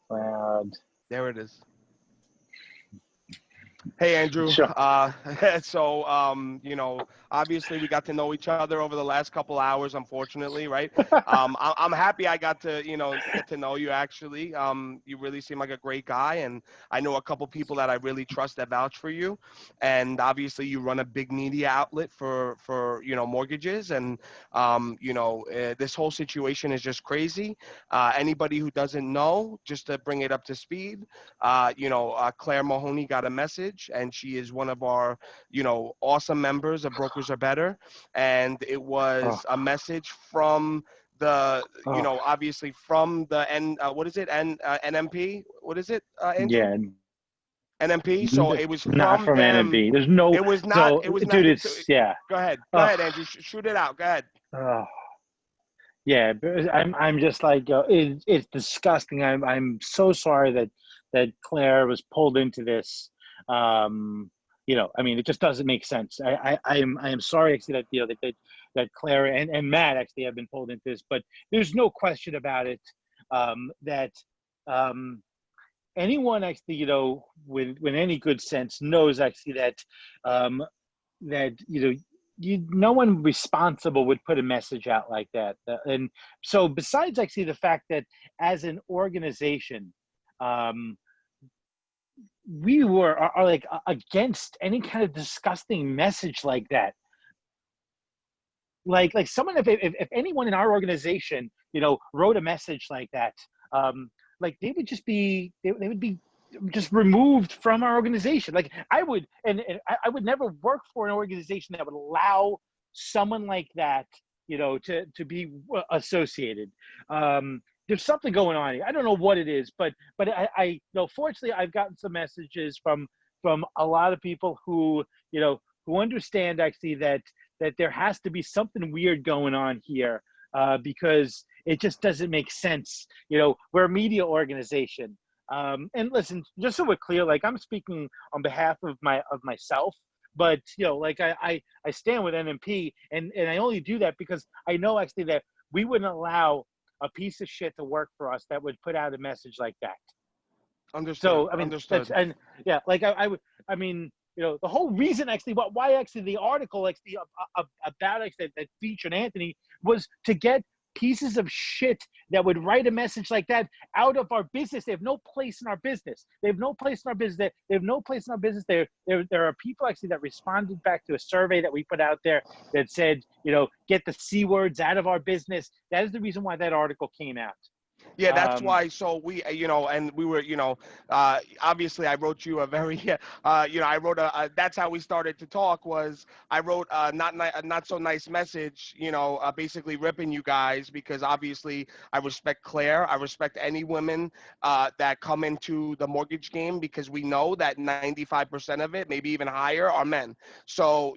Cloud. There it is. Hey Andrew, Sure. so obviously we got to know each other over the last couple hours, unfortunately, right? I'm happy I got to, get to know you actually. You really seem like a great guy, and I know a couple people that I really trust that vouch for you. And obviously you run a big media outlet for mortgages, and this whole situation is just crazy. Anybody who doesn't know, just to bring it up to speed, Claire Mahoney got a message, and she is one of our, awesome members of Brokers Are Better. And it Oh, was a message from the, oh, obviously from the what is it? NMP? What is it, Andrew? yeah. NMP. So it was Not from from them. NMP. There's no. It was not. So, It was not. dude, it's yeah. Go ahead. Go Oh, ahead, Andrew. Shoot it out. Go ahead. oh. Yeah, but I'm just like it's disgusting. I'm so sorry that Claire was pulled into this. I mean, it just doesn't make sense. I am sorry actually that that Claire and Matt actually have been pulled into this, but there's no question about it that um, anyone actually with any good sense knows actually um, that no one responsible would put a message out like that. And so besides actually the fact that as an organization, um, we are like against any kind of disgusting message like that. Like someone, if anyone in our organization, wrote a message like that, like they would just be, they would be just removed from our organization. Like I would, and I would never work for an organization that would allow someone like that, to be associated. There's something going on here. I don't know what it is, but I fortunately I've gotten some messages from a lot of people who understand actually that there has to be something weird going on here, because it just doesn't make sense. We're a media organization. And listen, just so we're clear, like I'm speaking on behalf of myself, but like I stand with NMP, and I only do that because I know actually that we wouldn't allow a piece of shit to work for us that would put out a message like that. Understood. So I mean that's, Understood. and yeah, like I would, I mean, the whole reason actually why actually the article actually about actually that featured Anthony was to get pieces of shit that would write a message like that out of our business. They have no place in our business. They have no place in our business. They have no place in our business. There are people actually that responded back to a survey that we put out there that said, get the C words out of our business. That is the reason why that article came out. Yeah, that's Um, why. So we, and we were, obviously I wrote you a very, I wrote that's how we started to talk was I wrote a not so nice message, basically ripping you guys because obviously I respect Claire. I respect any women that come into the mortgage game because we know that 95% of it, maybe even higher, are men. So,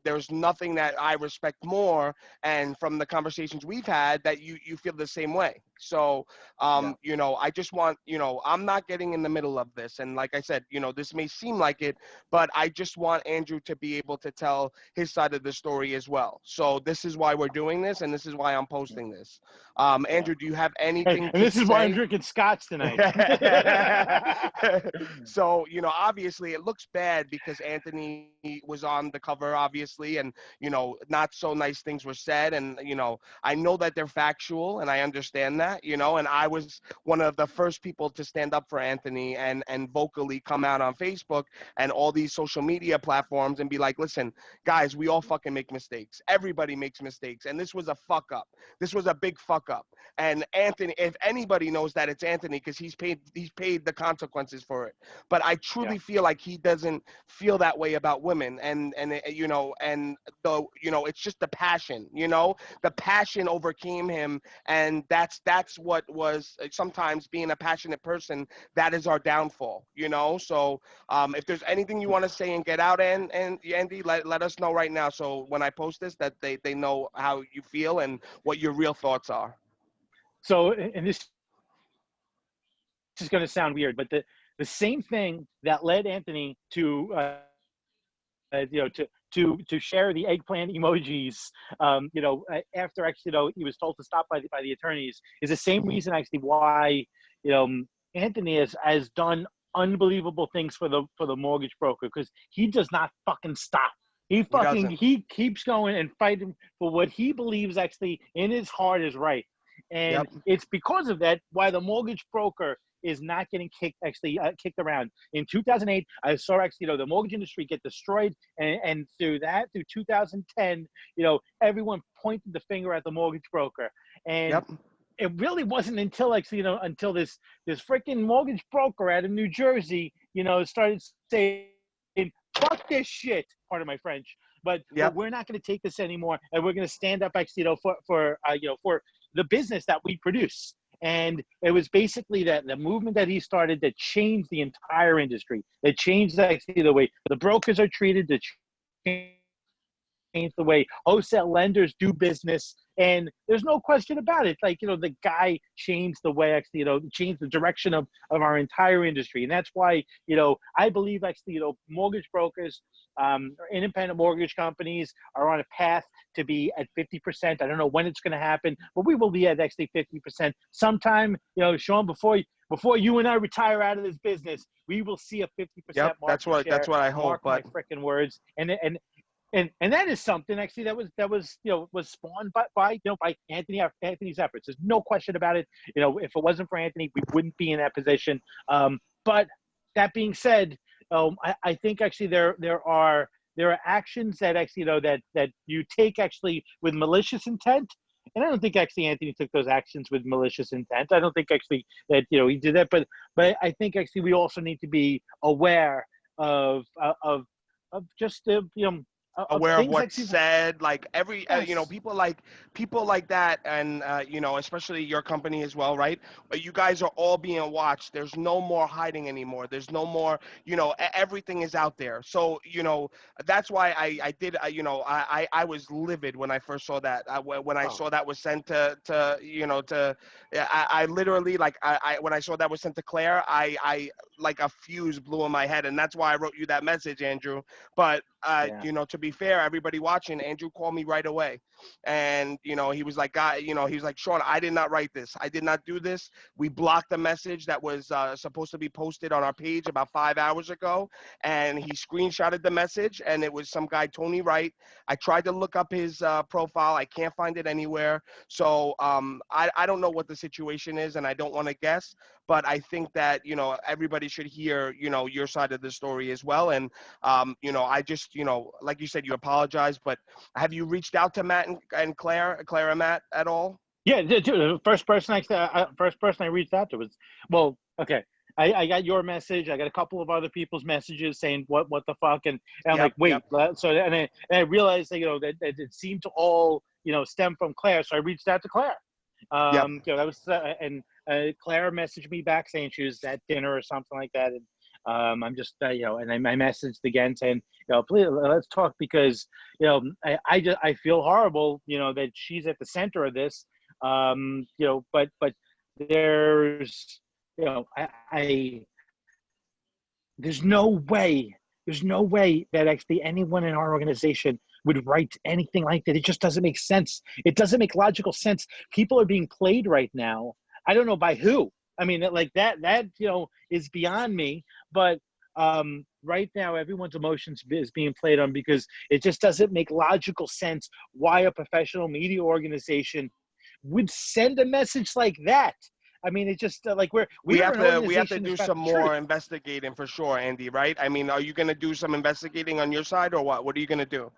there's nothing that I respect more. And from the conversations we've had that you feel the same way. So, yeah. I just want, I'm not getting in the middle of this. And like I said, this may seem like it, but I just want Andrew to be able to tell his side of the story as well. So this is why we're doing this, and this is why I'm posting this. Yeah. Andrew, do you have And, anything and to this is why I'm say? drinking scotch tonight. So, obviously it looks bad because Anthony was on the cover, obviously, and, not so nice things were said. And, I know that they're factual and I understand that, and I was one of the first people to stand up for Anthony and vocally come out on Facebook and all these social media platforms and be like, listen, guys, we all fucking make mistakes. Everybody makes mistakes. And this was a fuck up. This was a big fuck up. And Anthony, if anybody knows that, it's Anthony because he's paid the consequences for it. But I Yeah. truly feel like he doesn't feel that way about women, and it's just the passion, the passion overcame him, and that's what was sometimes being a passionate person. That is our downfall, So if there's anything you want to say and get out, and Andy, let us know right now. So when I post this, that they know how you feel and what your real thoughts are. So, and this is going to sound weird, but the same thing that led Anthony to to share the eggplant emojis, after actually he was told to stop by the attorneys, is the same reason actually why Anthony has done unbelievable things for the mortgage broker, because he does not fucking stop. He doesn't. He keeps going and fighting for what he believes actually in his heart is right. And Yep. it's because of that why the mortgage broker is not getting kicked around. In 2008, I saw actually, the mortgage industry get destroyed, and through 2010, everyone pointed the finger at the mortgage broker, and Yep. it really wasn't until actually, until this freaking mortgage broker out of New Jersey, started saying, "Fuck this shit." Pardon my French, but Yep. we're not going to take this anymore, and we're going to stand up actually, for the business that we produce. And it was basically that the movement that he started that changed the entire industry. That changed actually the way the brokers are treated. That changed the way wholesale lenders do business. And there's no question about it. Like, the guy changed the way actually, changed the direction of our entire industry. And that's why, I believe actually, mortgage brokers, or independent mortgage companies are on a path to be at 50%. I don't know when it's going to happen, but we will be at actually 50% sometime, Sean, before you and I retire out of this business, we will see a 50% Yep. market share. That's what I hope. Mark my But freaking words. And that is something actually that was was spawned by Anthony's efforts. There's no question about it. If it wasn't for Anthony, we wouldn't be in that position. But that being said, I think actually there are actions that actually that you take actually with malicious intent. And I don't think actually Anthony took those actions with malicious intent. I don't think actually that he did that. But I think actually we also need to be aware of just the of aware of things what's actually. said, like every Yes. people like that, and especially your company as well, right? You guys are all being watched. There's no more hiding anymore. There's no more, everything is out there. So that's why I did, I was livid when I first saw that. When I Oh, saw that was sent to yeah, I literally, like, when I saw that was sent to Claire, I like a fuse blew in my head, and that's why I wrote you that message, Andrew. But yeah. to be fair, everybody watching, Andrew called me right away, and he was like, "God," he was like, "Sean, I did not write this. I did not do this. We blocked the message that was supposed to be posted on our page about 5 hours ago," and he screenshotted the message, and it was some guy, Tony Wright. I tried to look up his profile. I can't find it anywhere. So I don't know what the situation is, and I don't want to guess, but I think that everybody should hear your side of the story as well. And I just like you said, you apologize, but have you reached out to Matt and Claire and Matt at all? Yeah, the first person I reached out to was, well, okay. I got your message. I got a couple of other people's messages saying what the fuck, and I'm like, Yep. wait. Yep. So and I realized that that it seemed to all stem from Claire. So I reached out to Claire. Yep. That was and Claire messaged me back saying she was at dinner or something like that, and I'm just and I messaged again saying please let's talk, because I feel horrible that she's at the center of this, but there's I there's no way that actually anyone in our organization would write anything like that. It just doesn't make sense. It doesn't make logical sense. People are being played right now. I don't know by who. I mean, like that is beyond me. But right now, everyone's emotions is being played on, because it just doesn't make logical sense why a professional media organization would send a message like that. I mean, it just like we're an We have to organization that's do about some the truth. more investigating for sure, Andy. Right? I mean, are you going to do some investigating on your side, or what? What are you going to do?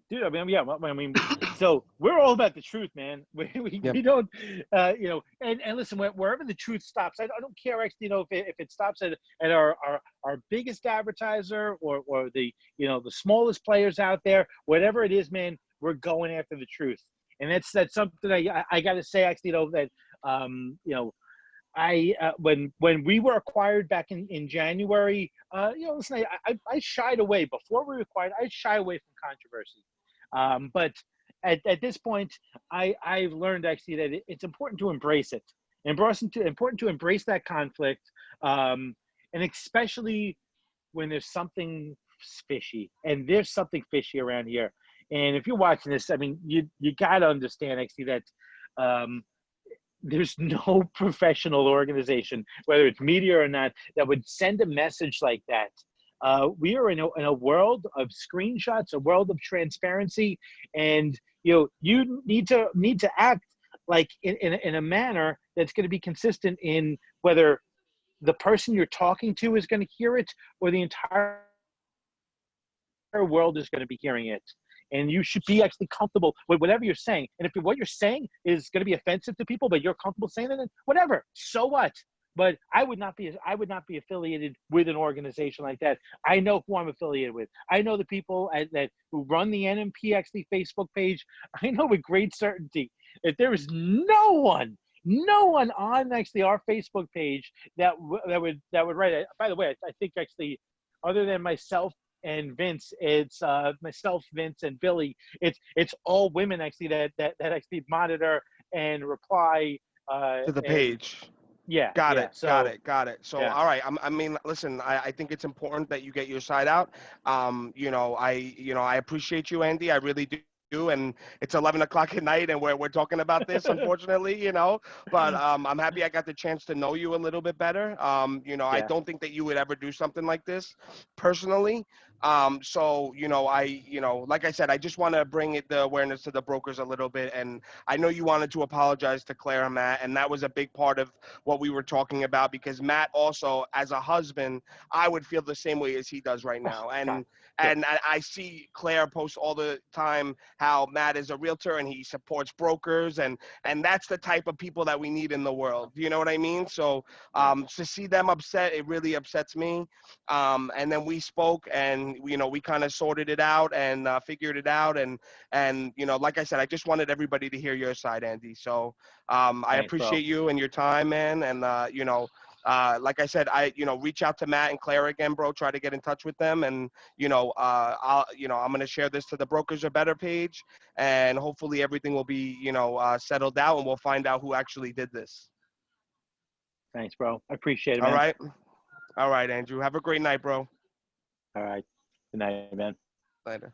Dude, I mean, yeah, I mean, so we're all about the truth, man. Yep. We don't, and listen, wherever the truth stops, I don't care actually, if it stops at our biggest advertiser, or the the smallest players out there, whatever it is, man, we're going after the truth. And that's something I got to say actually, that I when we were acquired back in January, listen, I shied away before we were acquired. I shy away from controversy, but at this point, I've learned actually that it's important to embrace it, important to embrace that conflict, and especially when there's something fishy, and there's something fishy around here. And if you're watching this, I mean, you got to understand actually that. Um, there's no professional organization, whether it's media or not, that would send a message like that. We are in a world of screenshots, a world of transparency, and you need to act like in a manner that's going to be consistent in whether the person you're talking to is going to hear it or the entire world is going to be hearing it. And you should be actually comfortable with whatever you're saying. And if what you're saying is going to be offensive to people, but you're comfortable saying it, then whatever. So what? But I would not be affiliated with an organization like that. I know who I'm affiliated with. I know the people that who run the NMP actually Facebook page. I know with great certainty that there is no one on actually our Facebook page that would write it. By the way, I think actually, other than myself and Vince, it's myself, Vince, and Billy. It's all women actually that actually monitor and reply. To the And page. yeah, Got yeah. it, got So it, got it. So, yeah, all right. I mean, listen, I think it's important that you get your side out. I appreciate you, Andy. I really do. And it's 11 o'clock at night, and we're talking about this, unfortunately. But I'm happy I got the chance to know you a little bit better. I yeah. don't think that you would ever do something like this, personally. So, like I said, I just want to bring the awareness to the brokers a little bit. And I know you wanted to apologize to Claire and Matt, and that was a big part of what we were talking about, because Matt also, as a husband, I would feel the same way as he does right Oh now. God, And yeah, and I see Claire post all the time how Matt is a realtor and he supports brokers, and that's the type of people that we need in the world. You know what I mean? So yeah. to see them upset, it really upsets me. And then we spoke, and we kind of sorted it out and figured it out. And like I said, I just wanted everybody to hear your side, Andy. So I Thanks, bro. appreciate you and your time, man. And like I said, reach out to Matt and Claire again, bro. Try to get in touch with them, and I'm gonna share this to the Brokers Are Better page, and hopefully everything will be settled out, and we'll find out who actually did this. Thanks, bro. I appreciate it, All man. right, all right, Andrew. Have a great night, bro. All right. Good night, man. Later.